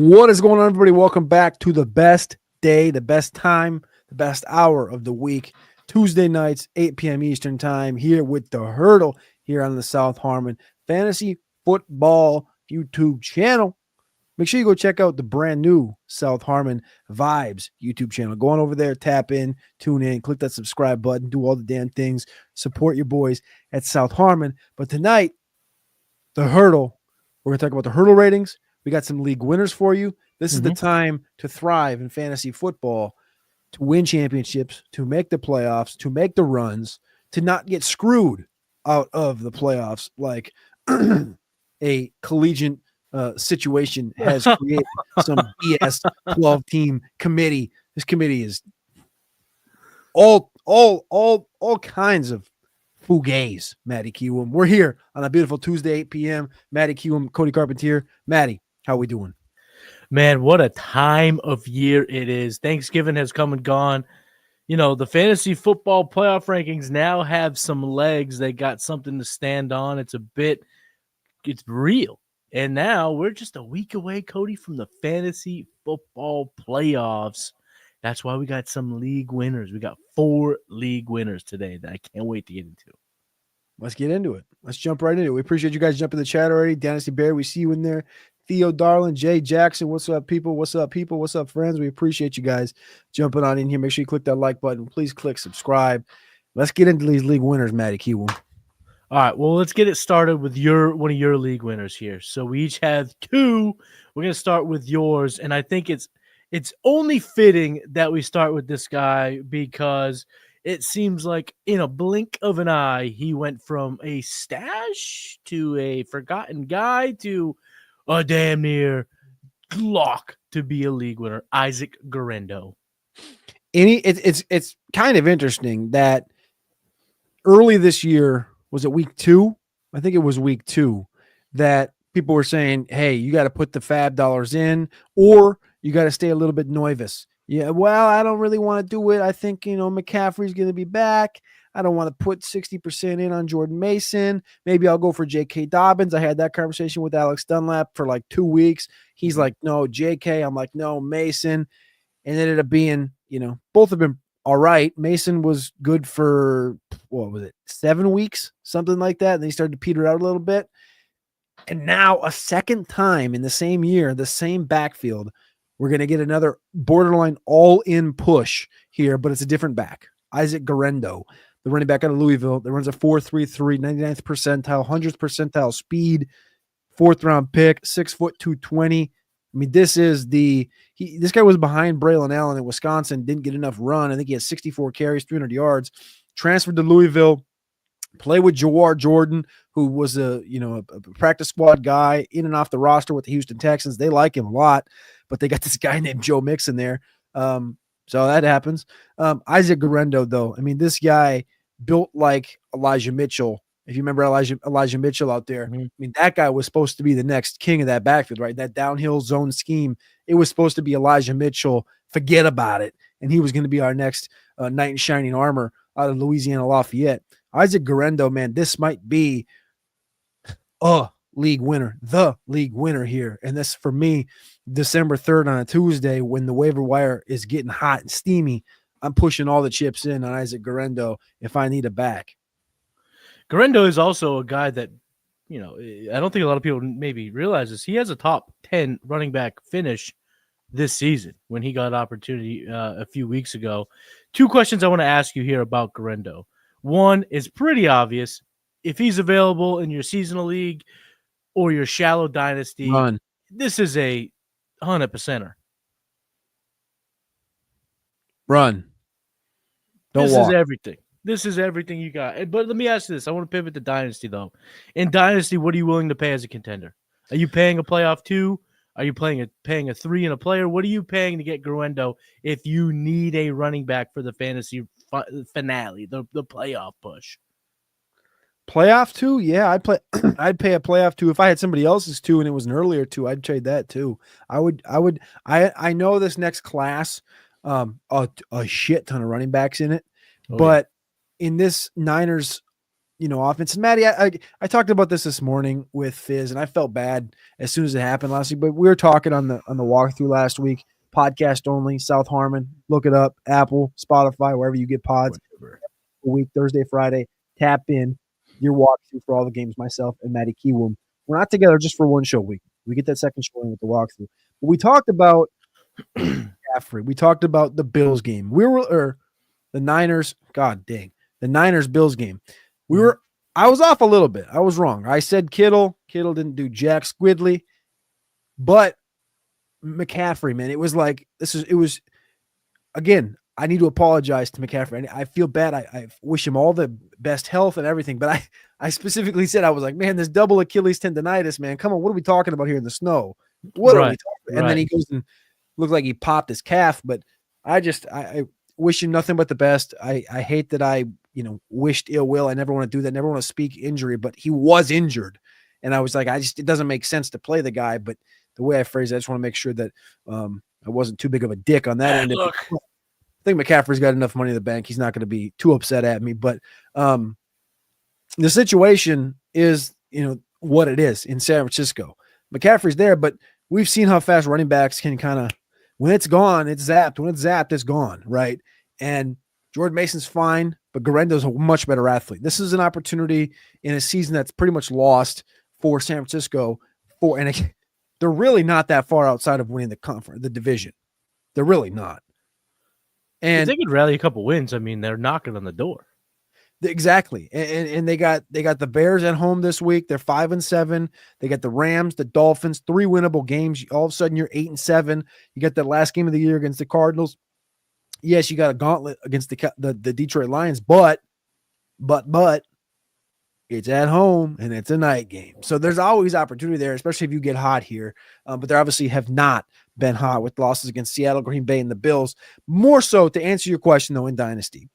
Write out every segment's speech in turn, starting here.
What is going on, everybody? Welcome back to the best day, the best time, the best hour of the week. Tuesday nights, 8 p.m. Eastern time, here with the Hurdle here on the South Harmon Fantasy Football YouTube channel. Make sure you go check out the brand new South Harmon Vibes YouTube channel. Go on over there, tap in, tune in, click that subscribe button, do all the damn things, support your boys at South Harmon. But tonight, the Hurdle, we're going to talk about the Hurdle ratings. We got some league winners for you. This is the time to thrive in fantasy football, to win championships, to make the playoffs, to make the runs, to not get screwed out of the playoffs like a collegiate situation has created some BS 12-team committee. This committee is all kinds of fugays, Matty Kiwoom. We're here on a beautiful Tuesday, 8 p.m. Matty Kiwoom, Cody Carpentier. Matty, how we doing? Man, what a time of year it is. Thanksgiving has come and gone. You know, the fantasy football playoff rankings now have some legs. They got something to stand on. It's real. And now we're just a week away, Cody, from the fantasy football playoffs. That's why we got some league winners. We got 4 league winners today that I can't wait to get into. Let's get into it. Let's jump right into it. We appreciate you guys jumping in the chat already. Dynasty Bear, we see you in there. Theo Darlin, Jay Jackson, what's up, people? What's up, people? What's up, friends? We appreciate you guys jumping on in here. Make sure you click that like button. Please click subscribe. Let's get into these league winners, Matty Kiwoom. All right, well, let's get it started with one of your league winners here. So we each have 2. We're going to start with yours, and I think it's only fitting that we start with this guy because it seems like in a blink of an eye, he went from a stash to a forgotten guy to a damn near lock to be a league winner, Isaac Guerendo. It's kind of interesting that early this year, was it week 2? I think it was week 2 that people were saying, hey, you got to put the fab dollars in or you got to stay a little bit nervous. Yeah, well, I don't really want to do it. I think, McCaffrey's going to be back. I don't want to put 60% in on Jordan Mason. Maybe I'll go for J.K. Dobbins. I had that conversation with Alex Dunlap for like 2 weeks. He's like, no, J.K. I'm like, no, Mason. And it ended up being, both have been all right. Mason was good for, 7 weeks, something like that. And then he started to peter out a little bit. And now a second time in the same year, the same backfield, we're going to get another borderline all-in push here, but it's a different back. Isaac Guerendo, the running back out of Louisville, that runs a 4.33, 99th percentile, 100th percentile speed, 4th-round pick, 6 foot 220. I mean, this guy was behind Braylon Allen in Wisconsin, didn't get enough run. I think he had 64 carries, 300 yards, transferred to Louisville, played with Juwan Johnson, who was a practice squad guy in and off the roster with the Houston Texans. They like him a lot, but they got this guy named Joe Mixon there. So that happens. Isaac Guerendo, though, I mean, this guy built like Elijah Mitchell. If you remember Elijah Mitchell out there, I mean, that guy was supposed to be the next king of that backfield, right? That downhill zone scheme. It was supposed to be Elijah Mitchell. Forget about it. And he was going to be our next knight in shining armor out of Louisiana Lafayette. Isaac Guerendo, man, this might be the league winner here. And this, for me, December 3rd on a Tuesday when the waiver wire is getting hot and steamy, I'm pushing all the chips in on Isaac Guerendo if I need a back. Guerendo is also a guy that, I don't think a lot of people maybe realize this. He has a top 10 running back finish this season when he got opportunity a few weeks ago. 2 questions I want to ask you here about Guerendo. One is pretty obvious. If he's available in your seasonal league or your shallow dynasty, this is a 100%er. Run. This is everything. This is everything you got. But let me ask you this. I want to pivot to Dynasty, though. In Dynasty, what are you willing to pay as a contender? Are you paying a playoff 2? Are you paying a 3 in a player? What are you paying to get Guerendo if you need a running back for the fantasy finale, the playoff push? Playoff 2? Yeah, I'd pay a playoff 2. If I had somebody else's 2 and it was an earlier 2, I'd trade that too. I know this next class, a shit ton of running backs in it, but in this Niners offense. And Matty, I talked about this morning with Fizz, and I felt bad as soon as it happened last week. But we were talking on the walkthrough last week, podcast only, South Harmon. Look it up, Apple, Spotify, wherever you get pods. Week Thursday, Friday. Tap in your walkthrough for all the games. Myself and Matty Kiwoom. We're not together just for one show week. We get that second show in with the walkthrough. But we talked about McCaffrey. We talked about the Bills game. The Niners. God dang, the Niners Bills game. I was off a little bit. I was wrong. I said Kittle. Kittle didn't do jack squiddly, but McCaffrey, man, it was like again. I need to apologize to McCaffrey. I feel bad. I wish him all the best health and everything, but I specifically said, I was like, man, this double Achilles tendonitis, man. Come on, what are we talking about here in the snow? What are we talking about? And then he goes and looked like he popped his calf, but I wish him nothing but the best. I hate that I wished ill will. I never want to do that. Never want to speak injury, but he was injured. And I was like, it doesn't make sense to play the guy. But the way I phrased it, I just want to make sure that I wasn't too big of a dick on that end. Look, I think McCaffrey's got enough money in the bank. He's not going to be too upset at me. But the situation is, what it is in San Francisco. McCaffrey's there, but we've seen how fast running backs can kind of, when it's gone, it's zapped. When it's zapped, it's gone, right? And Jordan Mason's fine, but Guerendo's a much better athlete. This is an opportunity in a season that's pretty much lost for San Francisco. And they're really not that far outside of winning the division. They're really not. And if they could rally a couple wins, I mean, they're knocking on the door. Exactly. And they got the Bears at home this week. They're 5-7. They got the Rams, the Dolphins, 3 winnable games. All of a sudden you're 8-7. You got that last game of the year against the Cardinals. Yes, you got a gauntlet against the Detroit Lions, but it's at home and it's a night game. So there's always opportunity there, especially if you get hot here. But they obviously have not been hot with losses against Seattle, Green Bay, and the Bills. More so, to answer your question, though, in Dynasty,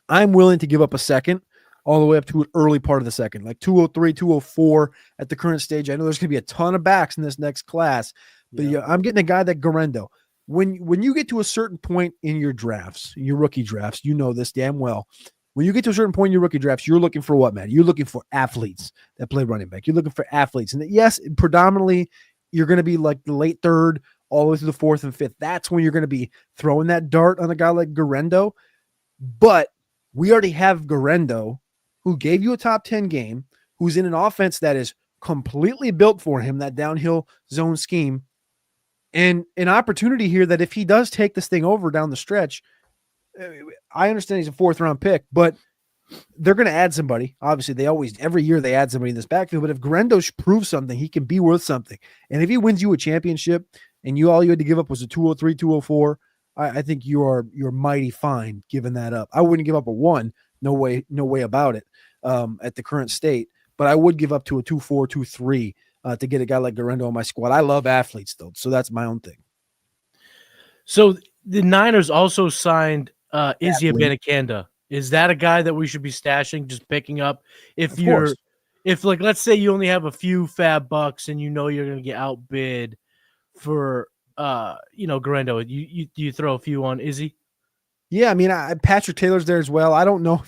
I'm willing to give up a second all the way up to an early part of the second, like 203, 204 at the current stage. I know there's going to be a ton of backs in this next class, but I'm getting a guy like Guerendo. When you get to a certain point in your drafts, your rookie drafts, you know this damn well. When you get to a certain point in your rookie drafts, you're looking for what, man? You're looking for athletes that play running back. You're looking for athletes. And yes, predominantly, you're going to be like the late third all the way through the fourth and fifth. That's when you're going to be throwing that dart on a guy like Guerendo. But we already have Guerendo, who gave you a top 10 game, who's in an offense that is completely built for him, that downhill zone scheme, and an opportunity here that if he does take this thing over down the stretch, I understand he's a 4th-round pick, but they're going to add somebody. Obviously, every year they add somebody in this backfield. But if Guerendo proves something, he can be worth something. And if he wins you a championship, and all you had to give up was a 203, 204, I think you're mighty fine giving that up. I wouldn't give up a 1, no way about it at the current state. But I would give up to a 2-4, 2-3 to get a guy like Guerendo on my squad. I love athletes, though, so that's my own thing. So the Niners also signed Izzy Abanikanda. Is that a guy that we should be stashing, just picking up? If let's say you only have a few fab bucks and you're going to get outbid for Guerendo, you throw a few on Izzy? Yeah, I mean, Patrick Taylor's there as well. I don't know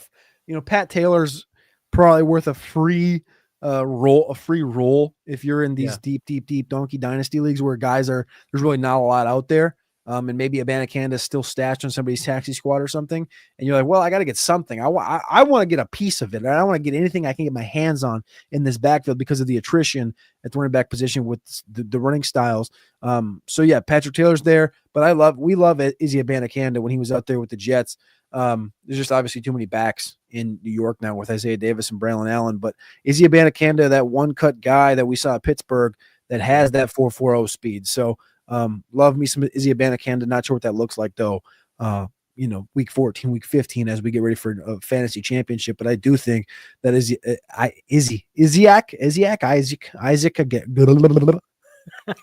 if Pat Taylor's probably worth a free roll if you're in these deep donkey dynasty leagues where there's really not a lot out there. And maybe Abanikanda is still stashed on somebody's taxi squad or something. And you're like, well, I got to get something. I want to get a piece of it. I want to get anything I can get my hands on in this backfield because of the attrition at the running back position with the running styles. So yeah, Patrick Taylor's there, but we love Izzy Abanikanda when he was out there with the Jets. There's just obviously too many backs in New York now with Isaiah Davis and Braylon Allen, but Izzy Abanikanda, that one-cut guy that we saw at Pittsburgh that has that 4.40 speed. So love me some Izzy Abanikanda. Not sure what that looks like though. Week 14, week 15 as we get ready for a fantasy championship. But I do think that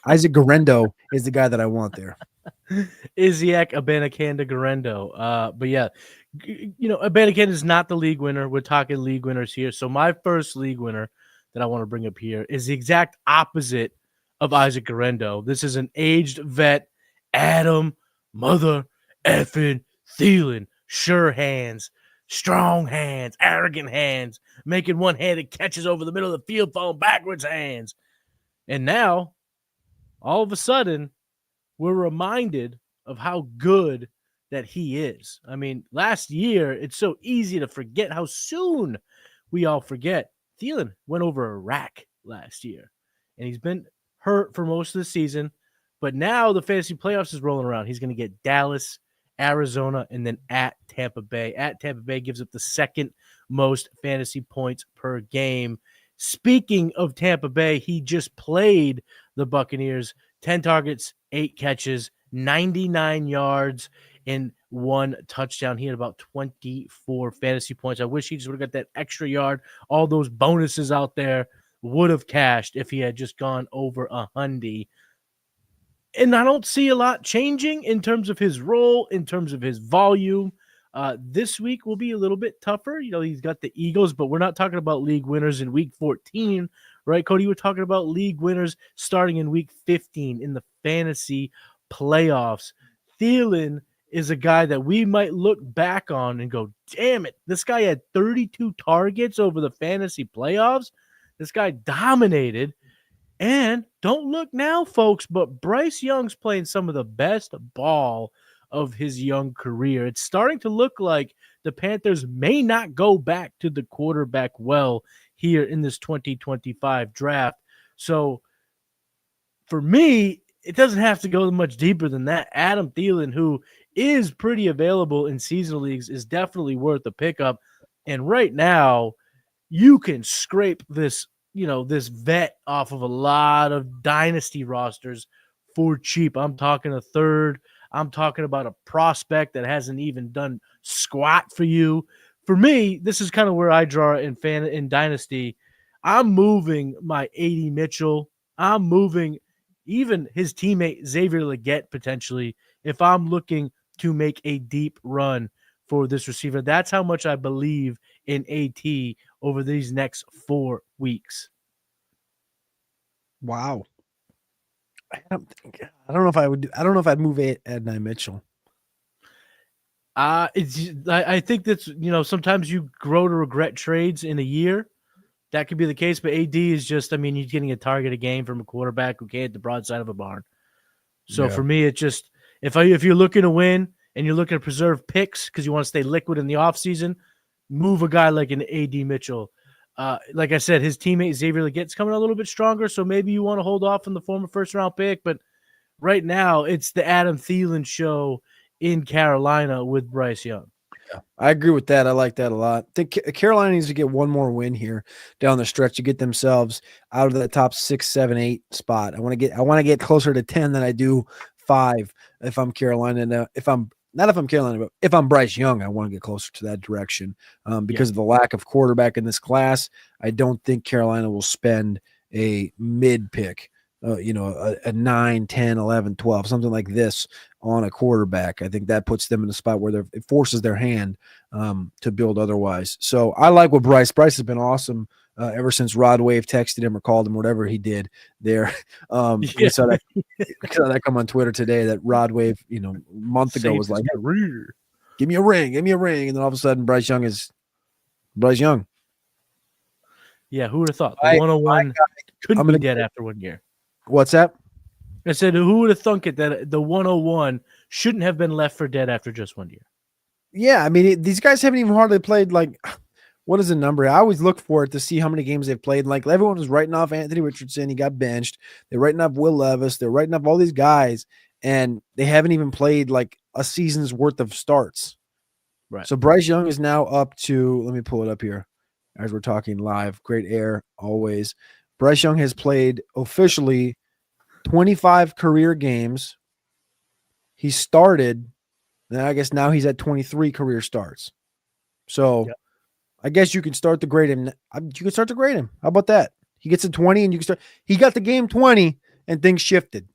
Isaac Guerendo is the guy that I want there. Isaac Abanikanda Guerendo. But yeah, Abanikanda is not the league winner. We're talking league winners here. So my first league winner that I want to bring up here is the exact opposite of Isaac Guerendo. This is an aged vet, Adam Mother effing Thielen. Sure hands. strong hands, arrogant hands, making one-handed catches over the middle of the field, falling backwards hands. And now, all of a sudden, we're reminded of how good that he is. I mean, last year, it's so easy to forget how soon we all forget. Thielen went over a rack last year, and he's been hurt for most of the season. But now the fantasy playoffs is rolling around. He's going to get Dallas, Arizona, and then at Tampa Bay. At Tampa Bay gives up the second most fantasy points per game. Speaking of Tampa Bay, he just played the Buccaneers. 10 targets, 8 catches, 99 yards, and 1 touchdown. He had about 24 fantasy points. I wish he just would have got that extra yard. All those bonuses out there would have cashed if he had just gone over 100. And I don't see a lot changing in terms of his role, in terms of his volume. This week will be a little bit tougher. You know, he's got the Eagles, but we're not talking about league winners in week 14, right, Cody? We're talking about league winners starting in week 15 in the fantasy playoffs. Thielen is a guy that we might look back on and go, damn it, this guy had 32 targets over the fantasy playoffs. This guy dominated. And don't look now, folks, but Bryce Young's playing some of the best ball of his young career. It's starting to look like the Panthers may not go back to the quarterback well here in this 2025 draft. So for me, it doesn't have to go much deeper than that. Adam Thielen, who is pretty available in seasonal leagues, is definitely worth a pickup. And right now, you can scrape this vet off of a lot of dynasty rosters for cheap. I'm talking a third. I'm talking about a prospect that hasn't even done squat for you. For me, this is kind of where I draw in dynasty. I'm moving my AD Mitchell. I'm moving even his teammate Xavier Legette potentially if I'm looking to make a deep run for this receiver. That's how much I believe in AT over these next 4 weeks. Wow. I don't know if I would. I don't know if I'd move Adonai Mitchell. I think that's, sometimes you grow to regret trades in a year. That could be the case, but AD is just, he's getting a target a game from a quarterback who can't hit the broadside of a barn. So for me, it's just, if you're looking to win and you're looking to preserve picks because you want to stay liquid in the offseason, move a guy like an AD Mitchell. Like I said, his teammate Xavier Legette's coming a little bit stronger, so maybe you want to hold off on the former first-round pick. But right now, it's the Adam Thielen show in Carolina with Bryce Young. Yeah, I agree with that. I like that a lot. I think Carolina needs to get one more win here down the stretch to get themselves out of the top 6, 7, 8 spot. I want to get closer to 10 than I do 5 if I'm Carolina. Now, if I'm Carolina, but if I'm Bryce Young, I want to get closer to that direction because of the lack of quarterback in this class. I don't think Carolina will spend a mid pick, a 9, 10, 11, 12, something like this on a quarterback. I think that puts them in a spot where it forces their hand to build otherwise. So I like what Bryce has been awesome ever since Rod Wave texted him or called him, whatever he did there. We saw that come on Twitter today that Rod Wave, a month ago was like, give me a ring. And then all of a sudden Bryce Young is Bryce Young. Yeah, who would have thought? The 101 couldn't be dead after 1 year. What's that? I said, who would have thunk it that the 101 shouldn't have been left for dead after just 1 year? Yeah, these guys haven't even hardly played, what is the number? I always look for it to see how many games they've played. Like, everyone was writing off Anthony Richardson. He got benched. They're writing off Will Levis. They're writing off all these guys, and they haven't even played, a season's worth of starts. Right. So Bryce Young is now up to, let me pull it up here as we're talking live. Great air, always. Bryce Young has played officially 25 career games. He started, and I guess now he's at 23 career starts. So I guess you can start to grade him. How about that? He gets to 20 and you can start. He got the game 20 and things shifted.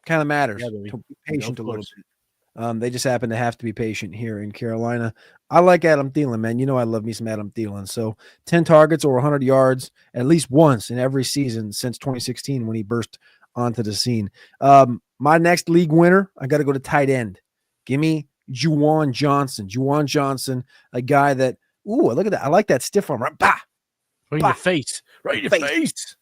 Kind of matters. Yeah, to be patient a little bit. They just happen to have to be patient here in Carolina. I like Adam Thielen, man. I love me some Adam Thielen. So 10 targets or 100 yards at least once in every season since 2016 when he burst onto the scene. My next league winner, I got to go to tight end. Give me Juwan Johnson. Juwan Johnson, a guy that, look at that. I like that stiff arm. Right, bah, Right in your face. Right in your face.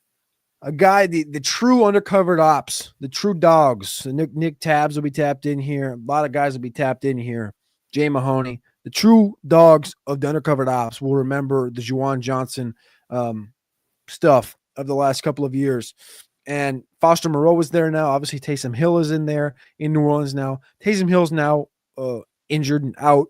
A guy, the true undercovered ops, the true dogs. Nick Tabbs will be tapped in here. A lot of guys will be tapped in here. Jay Mahoney, the true dogs of the undercovered ops will remember the Juwan Johnson stuff of the last couple of years. And Foster Moreau is there now. Obviously, Taysom Hill is in there in New Orleans now. Taysom Hill's now injured and out.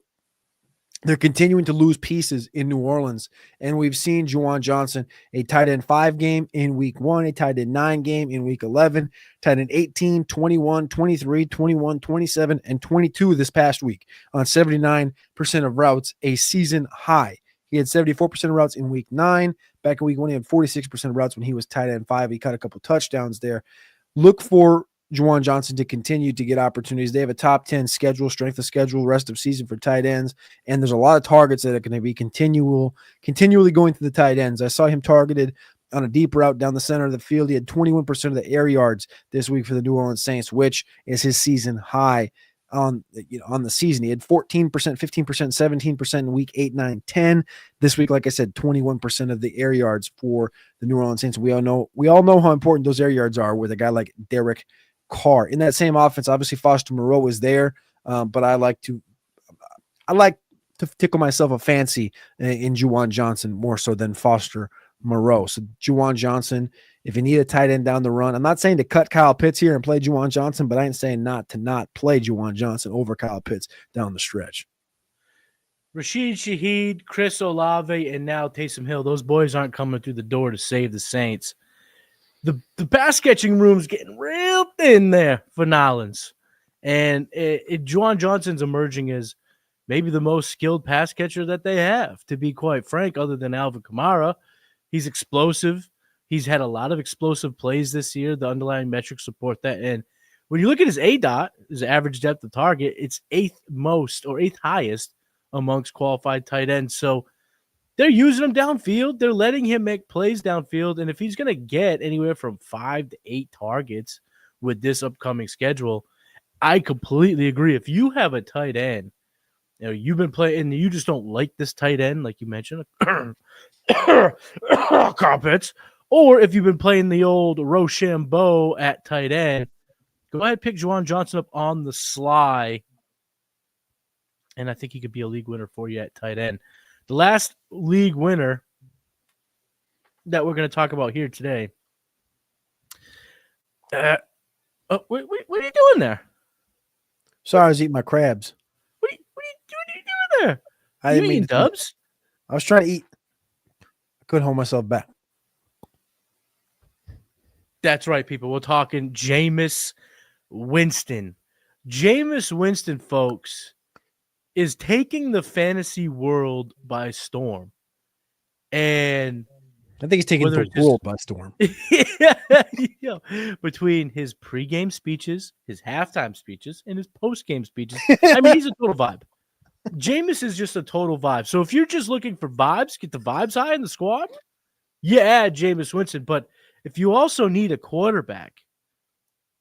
They're continuing to lose pieces in New Orleans. And we've seen Juwan Johnson, a tight end 5 game in week 1, a tight end 9 game in week 11, tight end 18, 21, 23, 21, 27, and 22 this past week on 79% of routes, a season high. He had 74% of routes in week 9. Back in week 1, he had 46% of routes when he was tight end 5. He caught a couple touchdowns there. Look for Juwan Johnson to continue to get opportunities. They have a top 10 schedule, strength of schedule, rest of season for tight ends. And there's a lot of targets that are going to be continually going to the tight ends. I saw him targeted on a deep route down the center of the field. He had 21% of the air yards this week for the New Orleans Saints, which is his season high on the season. He had 14%, 15%, 17% in week 8, 9, 10. This week, like I said, 21% of the air yards for the New Orleans Saints. We all know how important those air yards are with a guy like Derek Carr. In that same offense, obviously Foster Moreau is there, but I like to tickle myself a fancy in Juwan Johnson more so than Foster Moreau. So Juwan Johnson, if you need a tight end down the run, I'm not saying to cut Kyle Pitts here and play Juwan Johnson, but I ain't saying not play Juwan Johnson over Kyle Pitts down the stretch. Rashid Shaheed, Chris Olave, and now Taysom Hill. Those boys aren't coming through the door to save the Saints. The pass catching room's getting real thin there for Nolans. And Juwan Johnson's emerging as maybe the most skilled pass catcher that they have, to be quite frank, other than Alvin Kamara. He's explosive. He's had a lot of explosive plays this year. The underlying metrics support that. And when you look at his ADOT, his average depth of target, it's 8th most or 8th highest amongst qualified tight ends. So they're using him downfield. They're letting him make plays downfield. And if he's going to get anywhere from 5 to 8 targets with this upcoming schedule, I completely agree. If you have a tight end, you've been playing and you just don't like this tight end, like you mentioned, Carpets, or if you've been playing the old Rochambeau at tight end, go ahead, pick Juwan Johnson up on the sly. And I think he could be a league winner for you at tight end. The last league winner that we're going to talk about here today. What are you doing there? Sorry, I was eating my crabs. What are you doing there? I didn't mean Dubs. I was trying to eat. I couldn't hold myself back. That's right, people. We're talking Jameis Winston. Jameis Winston, folks, is taking the fantasy world by storm. And I think he's taking the world by storm. Between his pregame speeches, his halftime speeches, and his postgame speeches, I mean, he's a total vibe. Jameis is just a total vibe. So if you're just looking for vibes, get the vibes high in the squad, add Jameis Winston. But if you also need a quarterback,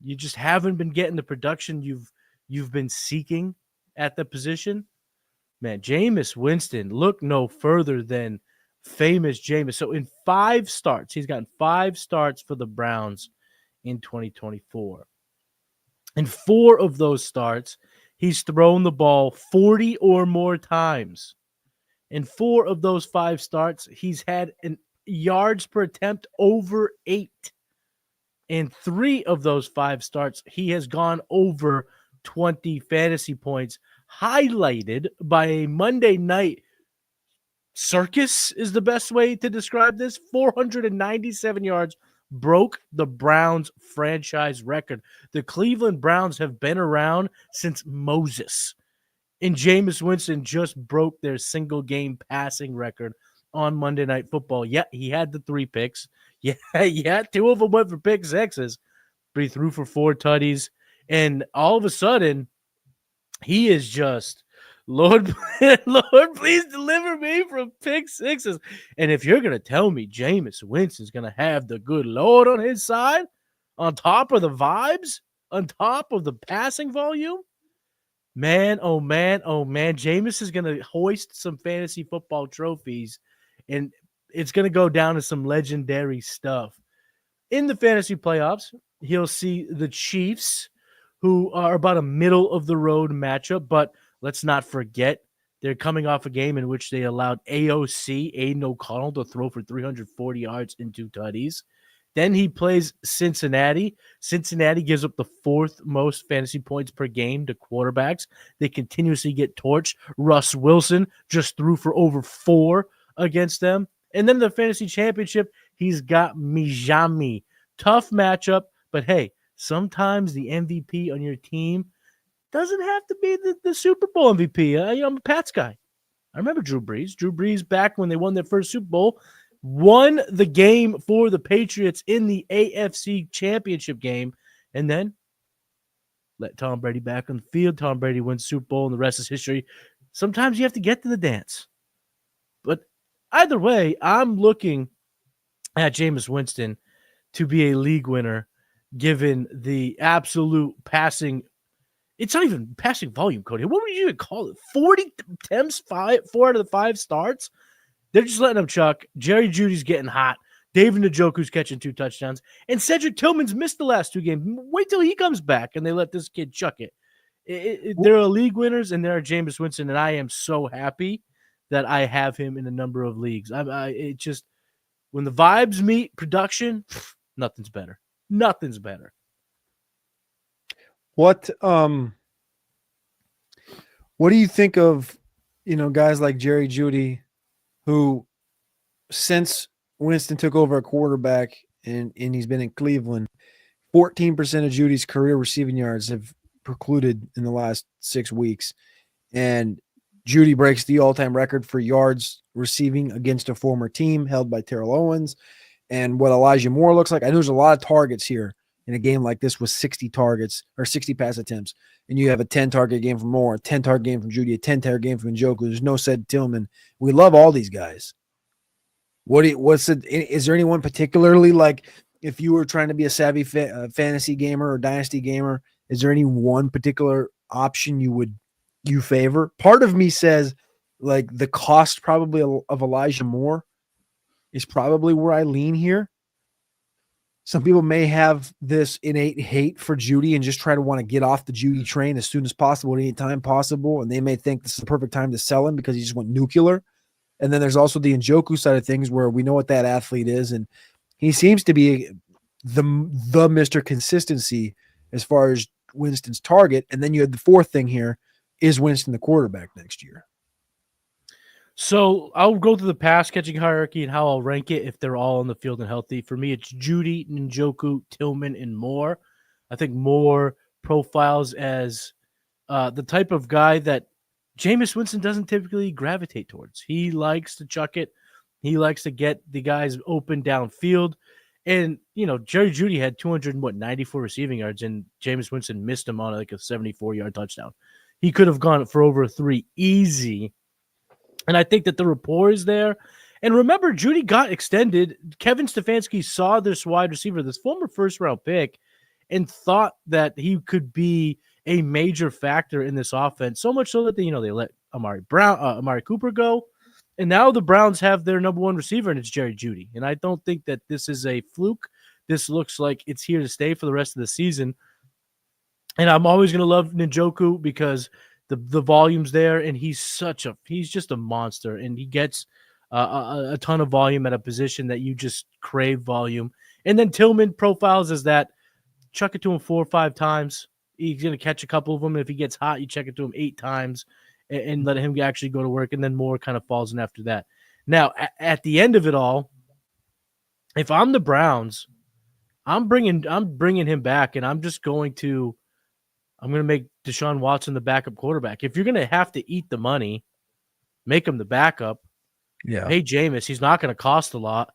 you just haven't been getting the production you've been seeking at the position, man, Jameis Winston, look no further than famous Jameis. So in 5 starts, he's gotten 5 starts for the Browns in 2024. In 4 of those starts, he's thrown the ball 40 or more times. In 4 of those 5 starts, he's had an yards per attempt over 8. In 3 of those 5 starts, he has gone over 20 fantasy points, highlighted by a Monday night circus is the best way to describe this. 497 yards, broke the Browns franchise record. The Cleveland Browns have been around since Moses, and Jameis Winston just broke their single game passing record on Monday Night Football. Yeah, he had the 3 picks. Yeah, 2 of them went for pick sixes, but he threw for 4 tutties. And all of a sudden, he is just, Lord, please deliver me from pick sixes. And if you're going to tell me Jameis Winston's going to have the good Lord on his side, on top of the vibes, on top of the passing volume, Man, oh man, oh man. Jameis is going to hoist some fantasy football trophies, and it's going to go down to some legendary stuff. In the fantasy playoffs, he'll see the Chiefs, who are about a middle of the road matchup, but let's not forget they're coming off a game in which they allowed AOC, Aiden O'Connell, to throw for 340 yards and 2 tutties. Then he plays Cincinnati. Cincinnati gives up the 4th most fantasy points per game to quarterbacks. They continuously get torched. Russ Wilson just threw for over 4 against them. And then the fantasy championship, he's got Mijami. Tough matchup, but hey, sometimes the MVP on your team doesn't have to be the Super Bowl MVP. I'm a Pats guy. I remember Drew Brees. Drew Brees, back when they won their first Super Bowl, won the game for the Patriots in the AFC Championship game, and then let Tom Brady back on the field. Tom Brady wins Super Bowl, and the rest is history. Sometimes you have to get to the dance. But either way, I'm looking at Jameis Winston to be a league winner, given the absolute passing. It's not even passing volume, Cody. What would you even call it? 40 attempts, 4 out of the 5 starts. They're just letting him chuck. Jerry Jeudy's getting hot. David Njoku's catching 2 touchdowns. And Cedric Tillman's missed the last 2 games. Wait till he comes back and they let this kid chuck it. There are league winners and there are Jameis Winston, and I am so happy that I have him in a number of leagues. It just, when the vibes meet production, nothing's better. Nothing's better. What do you think of, guys like Jerry Jeudy, who since Winston took over at quarterback and he's been in Cleveland, 14% of Judy's career receiving yards have precluded in the last 6 weeks. And Jeudy breaks the all-time record for yards receiving against a former team held by Terrell Owens. And what Elijah Moore looks like, I know there's a lot of targets here in a game like this with 60 targets or 60 pass attempts. And you have a 10-target game from Moore, a 10-target game from Jeudy, a 10-target game from Njoku. There's no said Tillman. We love all these guys. Is there anyone particularly, like, if you were trying to be a savvy fantasy gamer or dynasty gamer, is there any one particular option you favor? Part of me says, like, the cost probably of Elijah Moore is probably where I lean here. Some people may have this innate hate for Jeudy and just try to want to get off the Jeudy train as soon as possible, at any time possible. And they may think this is the perfect time to sell him because he just went nuclear. And then there's also the Njoku side of things where we know what that athlete is. And he seems to be the Mr. Consistency as far as Winston's target. And then you have the 4th thing here, is Winston the quarterback next year? So I'll go through the pass catching hierarchy and how I'll rank it if they're all on the field and healthy. For me, it's Jeudy, Njoku, Tillman, and Moore. I think Moore profiles as the type of guy that Jameis Winston doesn't typically gravitate towards. He likes to chuck it. He likes to get the guys open downfield. And, Jerry Jeudy had 294 receiving yards, and Jameis Winston missed him on like a 74-yard touchdown. He could have gone for over 3 easy. And I think that the rapport is there. And remember, Jeudy got extended. Kevin Stefanski saw this wide receiver, this former first-round pick, and thought that he could be a major factor in this offense, so much so that they let Amari Cooper go. And now the Browns have their number 1 receiver, and it's Jerry Jeudy. And I don't think that this is a fluke. This looks like it's here to stay for the rest of the season. And I'm always going to love Njoku because the volume's there, and he's just a monster, and he gets a ton of volume at a position that you just crave volume. And then Tillman profiles as that, chuck it to him 4 or 5 times. He's going to catch a couple of them. And if he gets hot, you check it to him 8 times and let him actually go to work. And then Moore kind of falls in after that. Now, at the end of it all, if I'm the Browns, I'm bringing him back, and I'm going to make Deshaun Watson the backup quarterback. If you're going to have to eat the money, make him the backup. Yeah. Hey, Jameis, he's not going to cost a lot.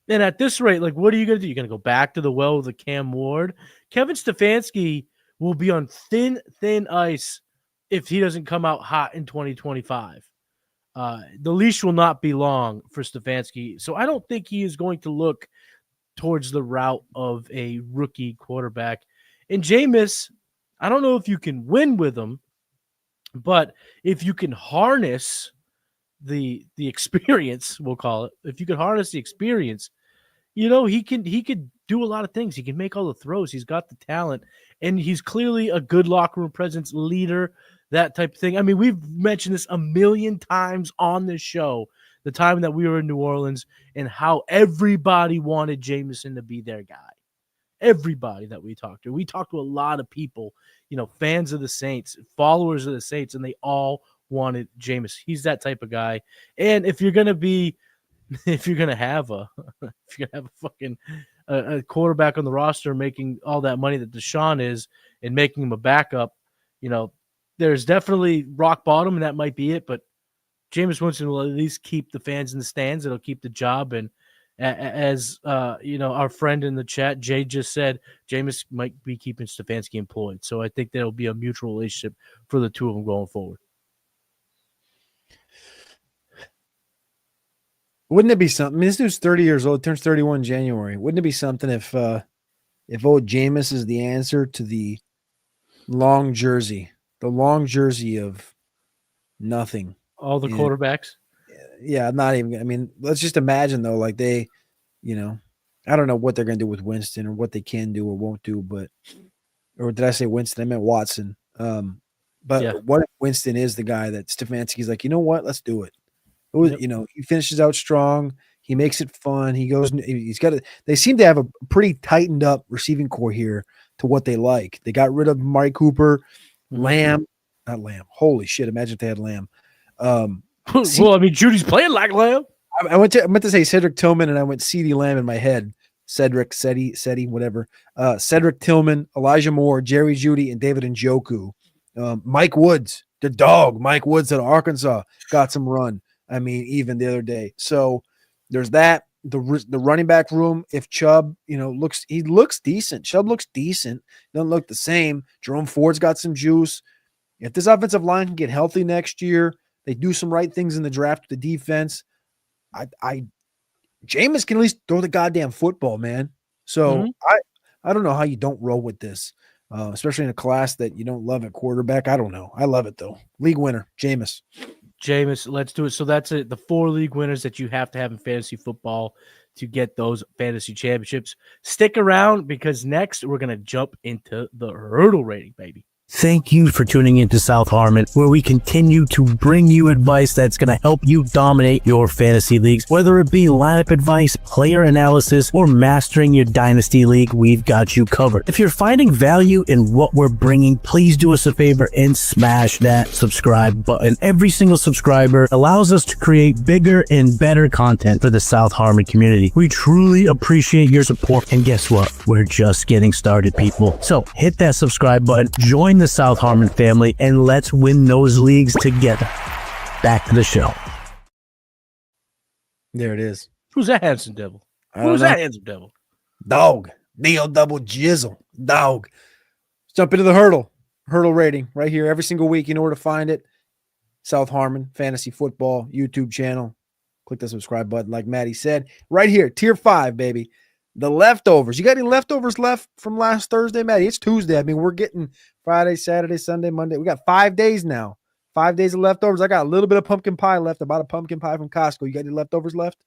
And at this rate, like, what are you going to do? You're going to go back to the well with the Cam Ward? Kevin Stefanski will be on thin ice if he doesn't come out hot in 2025. The leash will not be long for Stefanski. So I don't think he is going to look towards the route of a rookie quarterback. And Jameis, I don't know if you can win with him, But if you can harness the experience, we'll call it, if you can harness the experience, he could do a lot of things. He can make all the throws. He's got the talent, and he's clearly a good locker room presence, leader, that type of thing. I mean, we've mentioned this a million times on this show, the time that we were in New Orleans and how everybody wanted Jameson to be their guy. Everybody that we talked to. We talked to a lot of people, fans of the Saints, followers of the Saints, and they all wanted Jameis. He's that type of guy. And if you're gonna have a fucking a quarterback on the roster making all that money that Deshaun is and making him a backup, there's definitely rock bottom, and that might be it. But Jameis Winston will at least keep the fans in the stands. It'll keep the job. And as our friend in the chat, Jay, just said, Jameis might be keeping Stefanski employed. So I think there'll be a mutual relationship for the two of them going forward. Wouldn't it be something? I mean, this dude's 30 years old, turns 31 in January. Wouldn't it be something if old Jameis is the answer to the long jersey of nothing? All the quarterbacks? Yeah, not even. I mean, let's just imagine, though, like they, I don't know what they're going to do with Winston or what they can do or won't do, or did I say Winston? I meant Watson. But Yeah. What if Winston is the guy that Stefanski's like, you know what? Let's do it. Yep. He finishes out strong. He makes it fun. He goes. He's got. They seem to have a pretty tightened up receiving core here to what they like. They got rid of Mike Cooper, Lamb, not Lamb. Holy shit! Imagine if they had Lamb. Well, I mean, Judy's playing like Lamb. I meant to say Cedric Tillman, and I went CeeDee Lamb in my head. Cedric, Seti, whatever. Cedric Tillman, Elijah Moore, Jerry Jeudy, and David Njoku. Mike Woods, the dog. Mike Woods at Arkansas got some run. I mean, even the other day. So there's that. The running back room, if Chubb, looks decent. Chubb looks decent. Doesn't look the same. Jerome Ford's got some juice. If this offensive line can get healthy next year, they do some right things in the draft with the defense. Jameis can at least throw the goddamn football, man. So I don't know how you don't roll with this, especially in a class that you don't love at quarterback. I don't know. I love it though. League winner, Jameis, let's do it. So that's it. The 4 league winners that you have to have in fantasy football to get those fantasy championships. Stick around because next we're going to jump into the hurdle rating, baby. Thank you for tuning into South Harmon, where we continue to bring you advice that's going to help you dominate your fantasy leagues. Whether it be lineup advice, player analysis, or mastering your dynasty league, we've got you covered. If you're finding value in what we're bringing, please do us a favor and smash that subscribe button. Every single subscriber allows us to create bigger and better content for the South Harmon community. We truly appreciate your support, and guess what? We're just getting started, people. So hit that subscribe button, join the South Harmon family, and let's win those leagues together. Back to the show. There it is. Who's that handsome devil? Who's that handsome devil? Dog. Neo double jizzle. Dog. Let's jump into the hurdle rating right here every single week. You know where to find it. South Harmon Fantasy Football YouTube channel. Click the subscribe button like Matty said. Right here, tier 5, baby. The leftovers. You got any leftovers left from last Thursday, Matty? It's Tuesday. I mean, we're getting Friday, Saturday, Sunday, Monday. We got 5 days now. 5 days of leftovers. I got a little bit of pumpkin pie left. I bought a pumpkin pie from Costco. You got any leftovers left?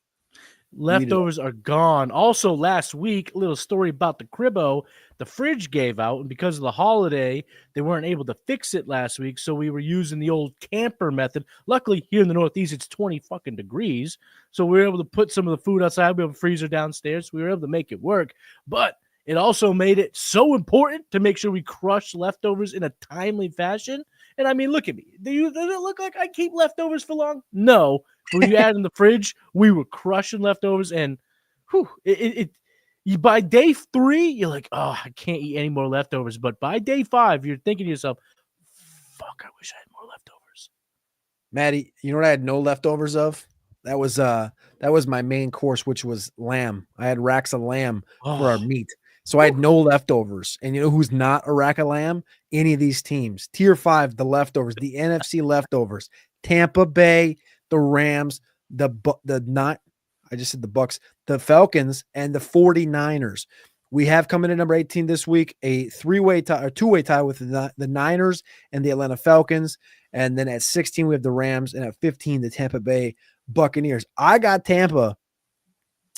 Leftovers are gone. Also, last week, a little story about the Cribbo. The fridge gave out, and because of the holiday, they weren't able to fix it last week, so we were using the old camper method. Luckily, here in the Northeast, it's 20 fucking degrees, so we were able to put some of the food outside. We have a freezer downstairs. We were able to make it work, but it also made it so important to make sure we crush leftovers in a timely fashion. And I mean, look at me. Does it look like I keep leftovers for long? No. When you add in the fridge, we were crushing leftovers, and by day 3, you're like, oh, I can't eat any more leftovers. But by day 5, you're thinking to yourself, fuck, I wish I had more leftovers. Matty, you know what I had no leftovers of? That was my main course, which was lamb. I had racks of lamb for our meat. So I had no leftovers. And you know who's not a rack of lamb? Any of these teams. Tier 5, the leftovers, the NFC leftovers. Tampa Bay, the Rams, I just said the Bucks, the Falcons, and the 49ers. We have coming in number 18 this week, a three-way tie or two-way tie with the Niners and the Atlanta Falcons. And then at 16, we have the Rams, and at 15, the Tampa Bay Buccaneers. I got Tampa a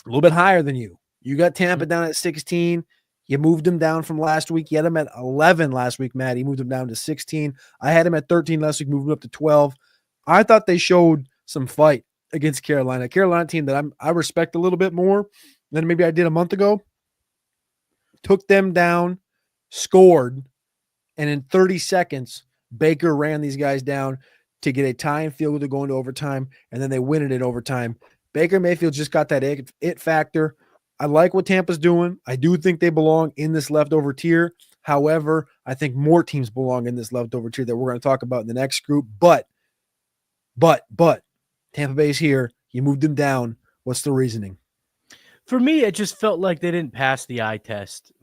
little bit higher than you. You got Tampa down at 16. You moved them down from last week. You had them at 11 last week, Matty. You moved them down to 16. I had them at 13 last week, moved them up to 12. I thought they showed some fight against Carolina. Carolina team that I respect a little bit more than maybe I did a month ago. Took them down, scored, and in 30 seconds, Baker ran these guys down to get a tie and field goal to go into overtime, and then they win it in overtime. Baker Mayfield just got that it factor. I like what Tampa's doing. I do think they belong in this leftover tier. However, I think more teams belong in this leftover tier that we're going to talk about in the next group. But Tampa Bay's here. You moved them down. What's the reasoning? For me, it just felt like they didn't pass the eye test.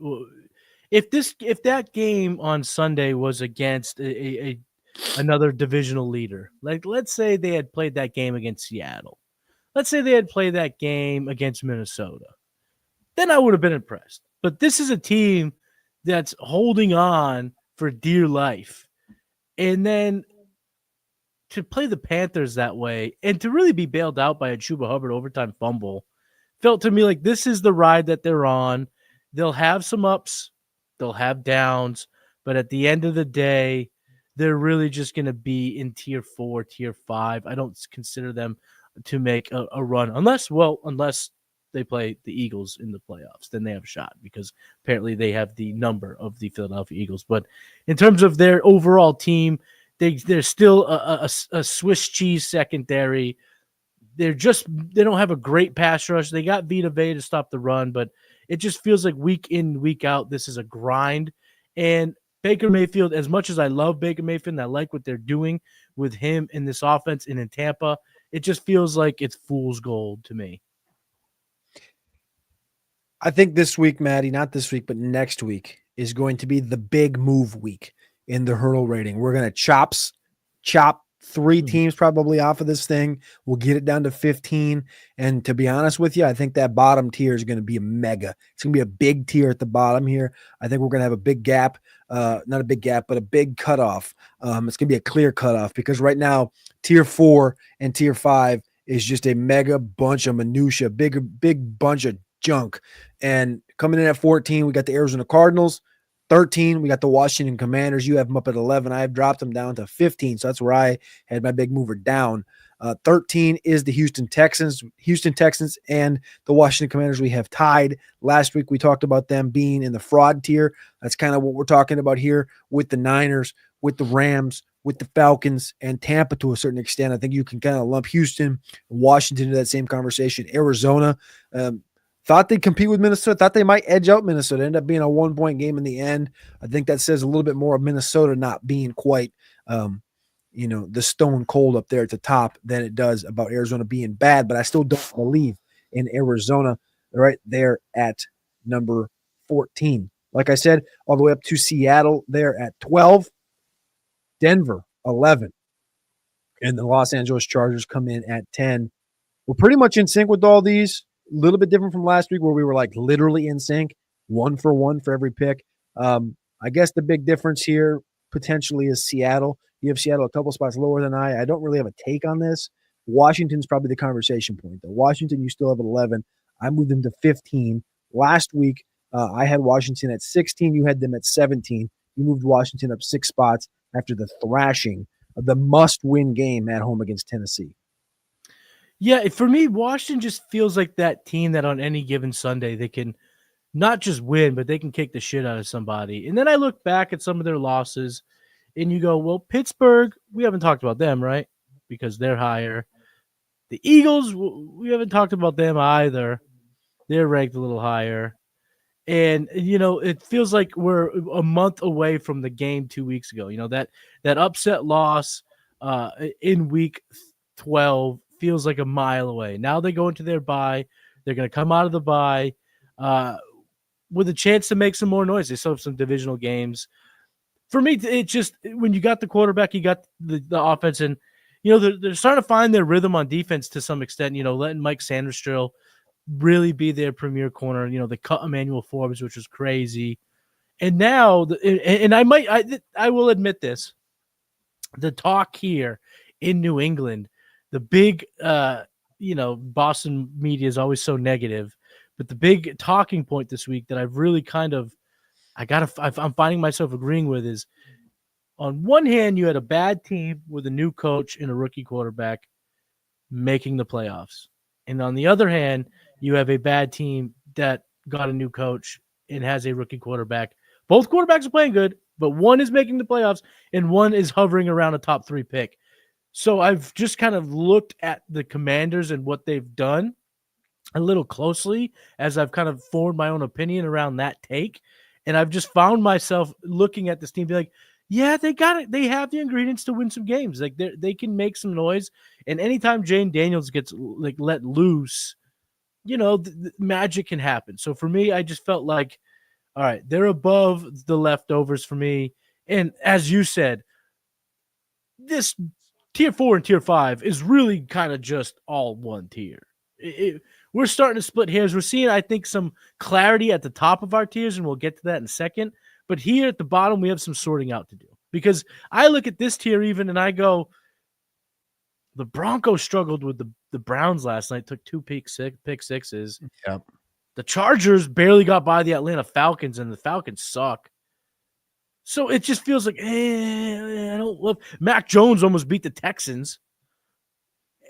If that game on Sunday was against another divisional leader, like let's say they had played that game against Seattle, let's say they had played that game against Minnesota, then I would have been impressed. But this is a team that's holding on for dear life. And then to play the Panthers that way and to really be bailed out by a Chuba Hubbard overtime fumble felt to me like this is the ride that they're on. They'll have some ups, they'll have downs, but at the end of the day, they're really just going to be in tier 4, tier 5. I don't consider them to make a run unless they play the Eagles in the playoffs. Then they have a shot because apparently they have the number of the Philadelphia Eagles. But in terms of their overall team, they're still a Swiss cheese secondary. They don't have a great pass rush. They got Vita Vea to stop the run, but it just feels like week in, week out, this is a grind. And Baker Mayfield, as much as I love Baker Mayfield and I like what they're doing with him in this offense and in Tampa, it just feels like it's fool's gold to me. I think this week, Matty, not this week, but next week is going to be the big move week in the hurdle rating. We're going to chop 3 teams probably off of this thing. We'll get it down to 15. And to be honest with you, I think that bottom tier is going to be a mega. It's going to be a big tier at the bottom here. I think we're going to have a big gap, not a big gap, but a big cutoff. It's going to be a clear cutoff because right now tier 4 and tier 5 is just a mega bunch of minutia, big bunch of junk. And coming in at 14, we got the Arizona Cardinals. 13, we got the Washington Commanders. You have them up at 11. I have dropped them down to 15, so that's where I had my big mover down. 13 is the Houston Texans. Houston Texans and the Washington Commanders we have tied. Last week we talked about them being in the fraud tier. That's kind of what we're talking about here with the Niners, with the Rams, with the Falcons, and Tampa to a certain extent. I think you can kind of lump Houston and Washington into that same conversation. Arizona, thought they'd compete with Minnesota, thought they might edge out Minnesota. Ended up being a 1-point game in the end. I think that says a little bit more of Minnesota not being quite, the stone cold up there at the top than it does about Arizona being bad. But I still don't believe in Arizona right there at number 14. Like I said, all the way up to Seattle there at 12, Denver 11, and the Los Angeles Chargers come in at 10. We're pretty much in sync with all these. A little bit different from last week where we were like literally in sync, 1 for 1 for every pick. I guess the big difference here potentially is Seattle. You have Seattle a couple spots lower than I don't really have a take on this. Washington's probably the conversation point. Though Washington, you still have at 11. I moved them to 15. Last week, I had Washington at 16. You had them at 17. You moved Washington up 6 spots after the thrashing of the must-win game at home against Tennessee. Yeah, for me, Washington just feels like that team that on any given Sunday they can not just win, but they can kick the shit out of somebody. And then I look back at some of their losses, and you go, well, Pittsburgh, we haven't talked about them, right? Because they're higher. The Eagles, we haven't talked about them either. They're ranked a little higher. And, it feels like we're a month away from the game 2 weeks ago. That upset loss in week 12 feels like a mile away. Now they go into their bye. They're going to come out of the bye with a chance to make some more noise. They still have some divisional games. For me, it just when you got the quarterback, you got the offense, and they're starting to find their rhythm on defense to some extent. Letting Mike Sanders really be their premier corner. They cut Emmanuel Forbes, which was crazy. And now, I will admit this, the talk here in New England, the big, Boston media is always so negative, but the big talking point this week that I've really I'm finding myself agreeing with is, on one hand, you had a bad team with a new coach and a rookie quarterback making the playoffs. And on the other hand, you have a bad team that got a new coach and has a rookie quarterback. Both quarterbacks are playing good, but one is making the playoffs and one is hovering around a top 3 pick. So I've just kind of looked at the Commanders and what they've done a little closely as I've kind of formed my own opinion around that take. And I've just found myself looking at this team, be like, yeah, they got it. They have the ingredients to win some games. Like they can make some noise. And anytime Jane Daniels gets let loose, the magic can happen. So for me, I just felt like, all right, they're above the leftovers for me. And as you said, this tier 4 and tier 5 is really kind of just all one tier. We're starting to split hairs. We're seeing, I think, some clarity at the top of our tiers, and we'll get to that in a second. But here at the bottom, we have some sorting out to do. Because I look at this tier even, and I go, the Broncos struggled with the Browns last night, took 2 pick sixes. Yep. The Chargers barely got by the Atlanta Falcons, and the Falcons suck. So it just feels like, I don't love. Mac Jones almost beat the Texans.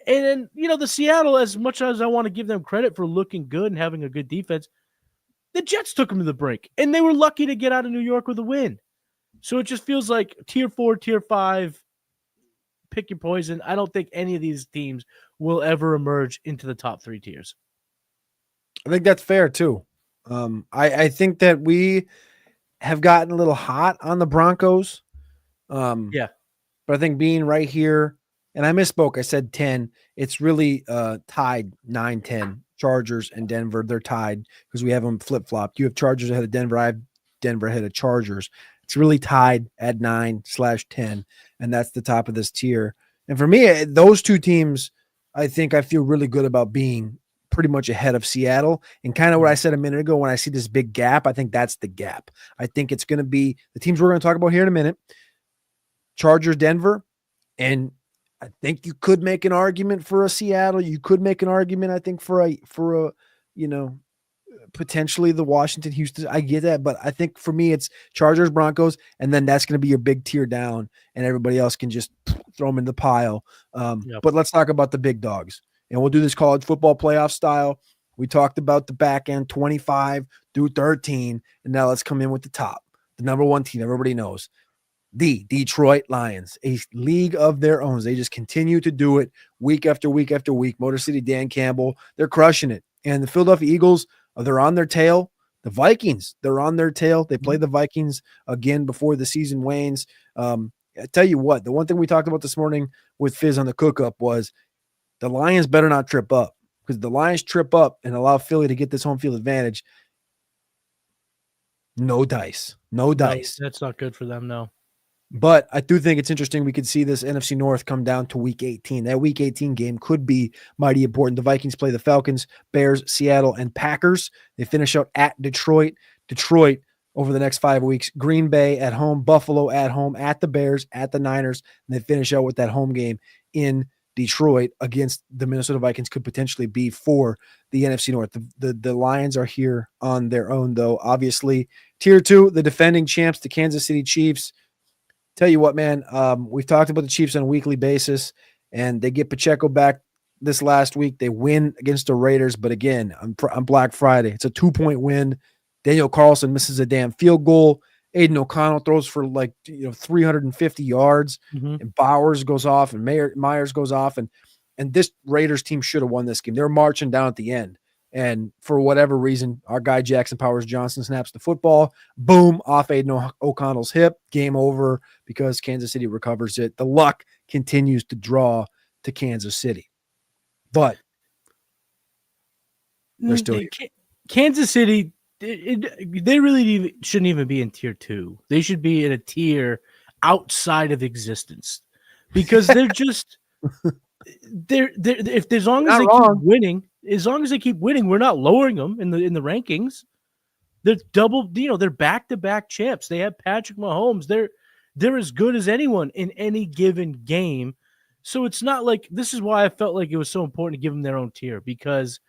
And then, the Seattle, as much as I want to give them credit for looking good and having a good defense, the Jets took them to the brink, and they were lucky to get out of New York with a win. So it just feels like tier 4, tier 5, pick your poison. I don't think any of these teams will ever emerge into the top 3 tiers. I think that's fair too. I think that we have gotten a little hot on the Broncos. Yeah. But I think being right here, and I misspoke, I said 10. It's really tied 9-10. Chargers and Denver, they're tied because we have them flip-flopped. You have Chargers ahead of Denver. I have Denver ahead of Chargers. It's really tied at 9/10, and that's the top of this tier. And for me, those two teams, I think I feel really good about being pretty much ahead of Seattle. And kind of what I said a minute ago, when I see this big gap, I think that's the gap. I think it's going to be the teams we're going to talk about here in a minute, Chargers, Denver, and I think you could make an argument for a Seattle. You could make an argument, I think, for a potentially the Washington, Houston. I get that, but I think for me, it's Chargers, Broncos, and then that's going to be your big tier down, and everybody else can just throw them in the pile. But let's talk about the big dogs, and we'll do this college football playoff style. We talked about the back end, 25 through 13, and now let's come in with the top, the number 1 team everybody knows. The Detroit Lions, a league of their own. They just continue to do it week after week after week. Motor City Dan Campbell, they're crushing it. And the Philadelphia Eagles, they're on their tail. The Vikings, they're on their tail. They play the Vikings again before the season wanes. I tell you what, the one thing we talked about this morning with Fizz on the cook-up was the Lions better not trip up, because the Lions trip up and allow Philly to get this home field advantage. No dice. That's not good for them, no. But I do think it's interesting. We could see this NFC North come down to week 18. That week 18 game could be mighty important. The Vikings play the Falcons, Bears, Seattle, and Packers. They finish out at Detroit. Detroit over the next 5 weeks. Green Bay at home, Buffalo at home, at the Bears, at the Niners. And they finish out with that home game in Detroit against the Minnesota Vikings. Could potentially be for the NFC North. The Lions are here on their own, though. Obviously, tier 2, the defending champs, the Kansas City Chiefs. Tell you what, man, we've talked about the Chiefs on a weekly basis, and they get Pacheco back this last week. They win against the Raiders, but again, on Black Friday, it's a 2-point win. Daniel Carlson misses a damn field goal. Aiden O'Connell throws for 350 yards, and Bowers goes off, and Myers goes off, and this Raiders team should have won this game. They were marching down at the end. And for whatever reason, our guy Jackson Powers Johnson snaps the football. Boom, off Aiden O'Connell's hip. Game over because Kansas City recovers it. The luck continues to draw to Kansas City. But they're still here. Kansas City, they really shouldn't even be in tier 2. They should be in a tier outside of existence, because they're just – they're if as long as they keep winning – as long as they keep winning, we're not lowering them in the rankings. They're they're back-to-back champs. They have Patrick Mahomes. They're as good as anyone in any given game. So it's not like, this is why I felt like it was so important to give them their own tier, because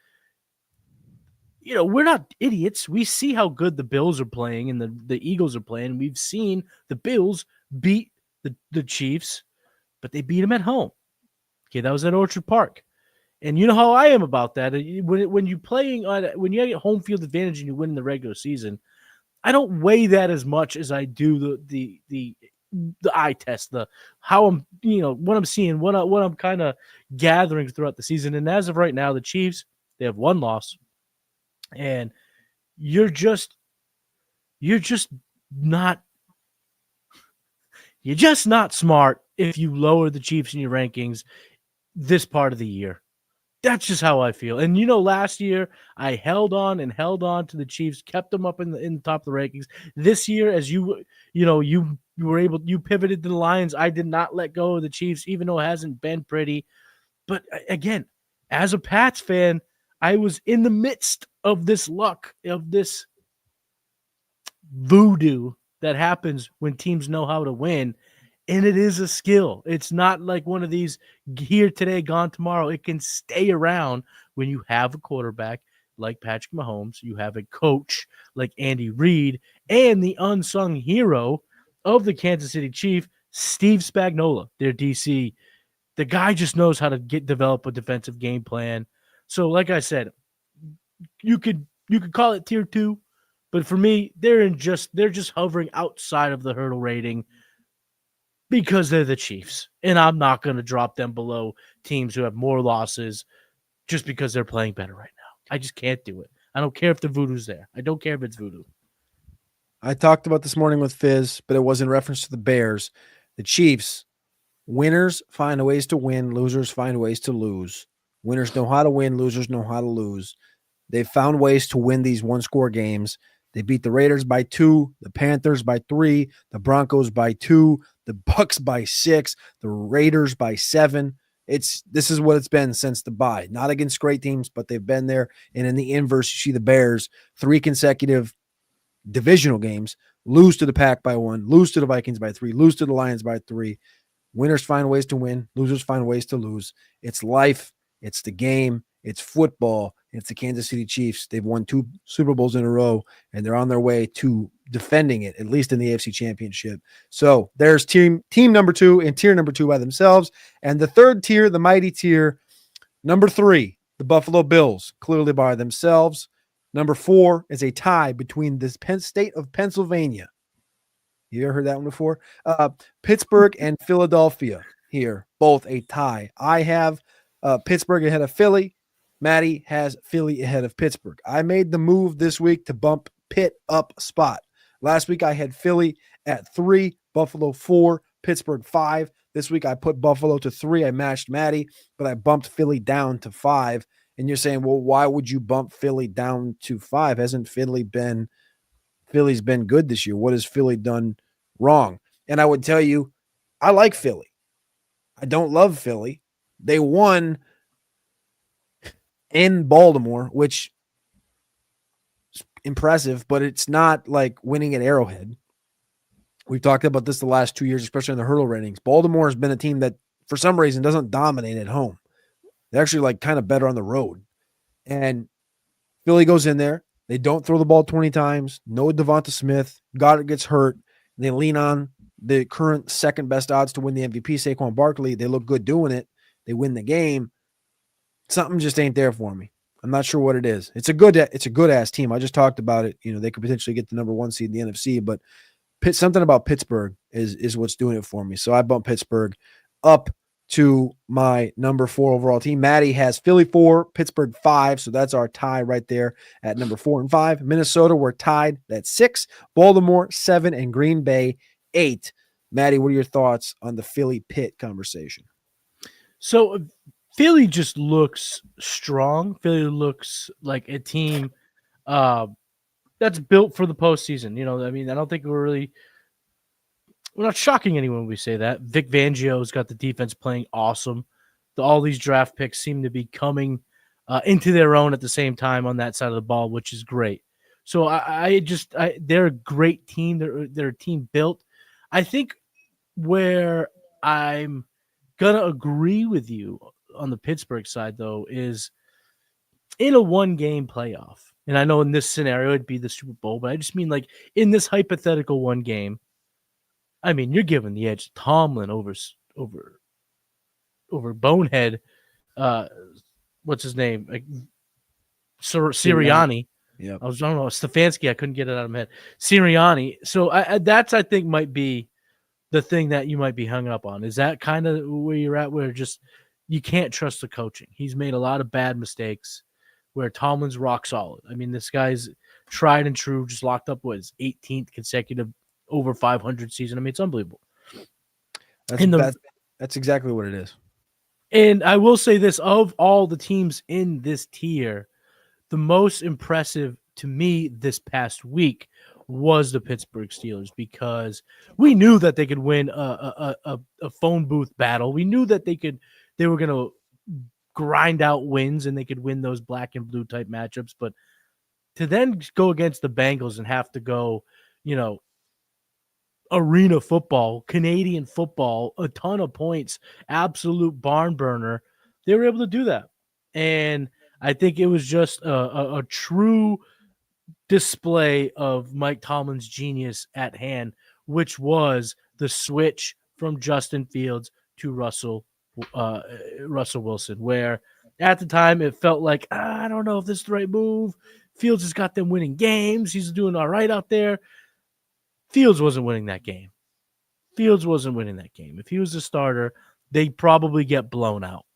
we're not idiots. We see how good the Bills are playing and the Eagles are playing. We've seen the Bills beat the Chiefs, but they beat them at home. Okay, that was at Orchard Park. And you know how I am about that. When you get home field advantage and you win in the regular season, I don't weigh that as much as I do the eye test, how I'm, what I'm seeing, what I'm kind of gathering throughout the season. And as of right now, the Chiefs, they have one loss, and you're just not smart if you lower the Chiefs in your rankings this part of the year. That's just how I feel. And last year I held on to the Chiefs, kept them up in the top of the rankings. This year, as you pivoted to the Lions, I did not let go of the Chiefs, even though it hasn't been pretty. But again, as a Pats fan, I was in the midst of this luck, of this voodoo that happens when teams know how to win. And it is a skill. It's not like one of these here today, gone tomorrow. It can stay around when you have a quarterback like Patrick Mahomes, you have a coach like Andy Reid, and the unsung hero of the Kansas City Chiefs, Steve Spagnuolo, their DC. The guy just knows how to develop a defensive game plan. So, like I said, you could call it tier 2, but for me, they're just hovering outside of the hurdle rating, because they're the Chiefs, and I'm not going to drop them below teams who have more losses just because they're playing better right now. I just can't do it. I don't care if the voodoo's there. I don't care if it's voodoo. I talked about this morning with Fizz, but it was in reference to the Bears. The Chiefs, winners find ways to win, losers find ways to lose. Winners know how to win, losers know how to lose. They've found ways to win these one-score games. They beat the Raiders by 2, the Panthers by 3, the Broncos by 2, the Bucks by 6, the Raiders by 7. This is what it's been since the bye. Not against great teams, but they've been there. And in the inverse, you see the Bears 3 consecutive divisional games, lose to the Pack by 1, lose to the Vikings by 3, lose to the Lions by 3. Winners find ways to win, losers find ways to lose. It's life, it's the game, it's football. It's the Kansas City Chiefs. They've won 2 Super Bowls in a row, and they're on their way to defending it, at least in the AFC Championship. So there's team number 2 and tier number 2 by themselves. And the third tier, the mighty tier, number 3, the Buffalo Bills, clearly by themselves. Number 4 is a tie between the state of Pennsylvania. You ever heard that one before? Pittsburgh and Philadelphia here, both a tie. I have Pittsburgh ahead of Philly. Matty has Philly ahead of Pittsburgh. I made the move this week to bump Pitt up a spot. Last week I had Philly at 3, Buffalo 4, Pittsburgh 5. This week I put Buffalo to 3. I matched Matty, but I bumped Philly down to 5. And you're saying, well, why would you bump Philly down to 5? Hasn't Philly's been good this year? What has Philly done wrong? And I would tell you, I like Philly. I don't love Philly. They won in Baltimore, which is impressive, but it's not like winning at Arrowhead. We've talked about this the last 2 years, especially in the hurdle ratings. Baltimore has been a team that, for some reason, doesn't dominate at home. They're actually kind of better on the road. And Philly goes in there. They don't throw the ball 20 times. No Devonta Smith. Goddard gets hurt. They lean on the current second best odds to win the MVP, Saquon Barkley. They look good doing it. They win the game. Something just ain't there for me. I'm not sure what it is. It's a good ass team. I just talked about it. They could potentially get the number 1 seed in the NFC, but something about Pittsburgh is what's doing it for me. So I bumped Pittsburgh up to my number 4 overall team. Matty has Philly 4, Pittsburgh 5. So that's our tie right there at number 4 and 5. Minnesota, we're tied at 6, Baltimore 7, and Green Bay 8. Matty, what are your thoughts on the Philly Pitt conversation? So Philly just looks strong. Philly looks like a team that's built for the postseason. I don't think we're not shocking anyone when we say that. Vic Fangio's got the defense playing awesome. All these draft picks seem to be coming into their own at the same time on that side of the ball, which is great. So they're a great team. They're a team built. I think where I'm gonna agree with you on the Pittsburgh side, though, is in a one-game playoff. And I know in this scenario it'd be the Super Bowl, but I just mean like in this hypothetical one game. I mean, you're giving the edge to Tomlin over Bonehead. What's his name? Like, Sirianni. Yeah, I don't know, Stefanski. I couldn't get it out of my head. Sirianni. So that's, I think, might be the thing that you might be hung up on. Is that kind of where you're at, where just you can't trust the coaching? He's made a lot of bad mistakes where Tomlin's rock solid. I mean, this guy's tried and true, just locked up with his 18th consecutive over 500 season. I mean, it's unbelievable. That's exactly what it is. And I will say this, of all the teams in this tier, the most impressive to me this past week was the Pittsburgh Steelers, because we knew that they could win a phone booth battle. We knew that they were going to grind out wins and they could win those black and blue type matchups. But to then go against the Bengals and have to go, arena football, Canadian football, a ton of points, absolute barn burner, they were able to do that. And I think it was just a true display of Mike Tomlin's genius at hand, which was the switch from Justin Fields to Russell Wilson, where at the time it felt like, I don't know if this is the right move. Fields has got them winning games. He's doing all right out there. Fields wasn't winning that game. If he was the starter, they'd probably get blown out.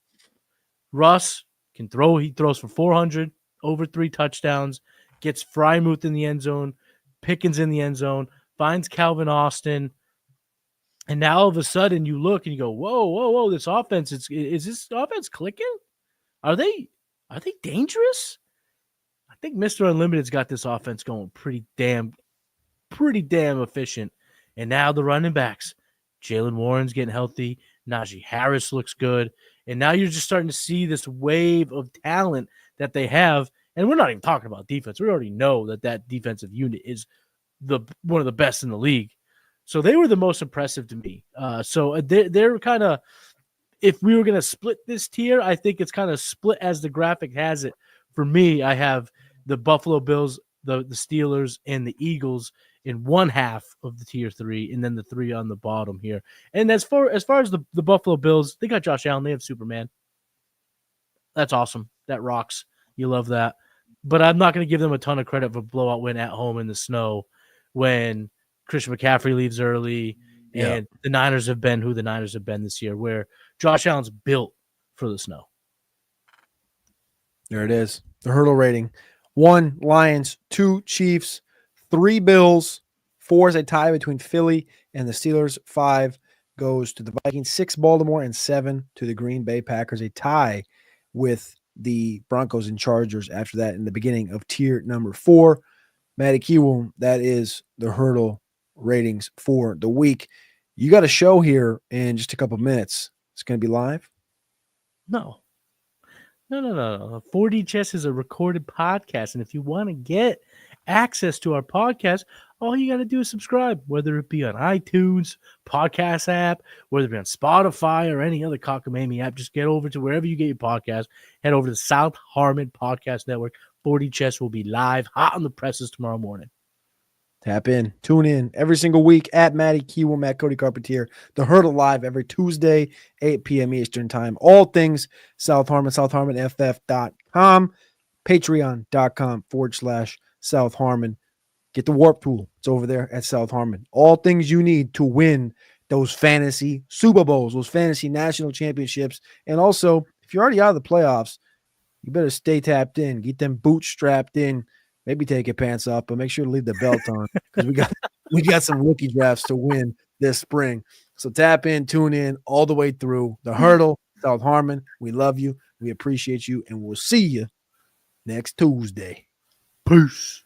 Russ can throw. He throws for 400, over 3 touchdowns, gets Freiermuth in the end zone, Pickens in the end zone, finds Calvin Austin. And now all of a sudden you look and you go, whoa, this offense, is this offense clicking? Are they dangerous? I think Mr. Unlimited's got this offense going pretty damn efficient. And now the running backs, Jalen Warren's getting healthy. Najee Harris looks good. And now you're just starting to see this wave of talent that they have. And we're not even talking about defense. We already know that defensive unit is one of the best in the league. So they were the most impressive to me. So they're kind of, if we were going to split this tier, I think it's kind of split as the graphic has it. For me, I have the Buffalo Bills, the Steelers, and the Eagles in one half of the tier 3, and then the 3 on the bottom here. And as far as the Buffalo Bills, they got Josh Allen. They have Superman. That's awesome. That rocks. You love that. But I'm not going to give them a ton of credit for a blowout win at home in the snow when Christian McCaffrey leaves early, and the Niners have been who the Niners have been this year, where Josh Allen's built for the snow. There it is. The hurdle rating. 1, Lions. 2, Chiefs. 3, Bills. 4 is a tie between Philly and the Steelers. 5 goes to the Vikings. 6, Baltimore. And 7 to the Green Bay Packers. A tie with the Broncos and Chargers after that in the beginning of tier number 4. Matty Kiwoom, that is the hurdle ratings for the week. You got a show here in just a couple minutes. It's going to be live? No. 4D Chess is a recorded podcast, and if you want to get access to our podcast, all you got to do is subscribe, whether it be on iTunes, podcast app, whether it be on Spotify or any other cockamamie app. Just get over to wherever you get your podcast. Head over to the South Harmon Podcast Network. 4D Chess will be live, hot on the presses tomorrow morning. Tap in, tune in every single week at Matty Kiwoom, at Cody Carpentier. The Hurdle live every Tuesday, 8 p.m. Eastern time. All things South Harmon, SouthHarmonFF.com, Patreon.com/South Harmon. Get the Warp Tool. It's over there at South Harmon. All things you need to win those fantasy Super Bowls, those fantasy national championships. And also, if you're already out of the playoffs, you better stay tapped in. Get them boots strapped in. Maybe take your pants off, but make sure to leave the belt on, because we got some rookie drafts to win this spring. So tap in, tune in all the way through. The Hurdle, South Harmon. We love you. We appreciate you, and we'll see you next Tuesday. Peace.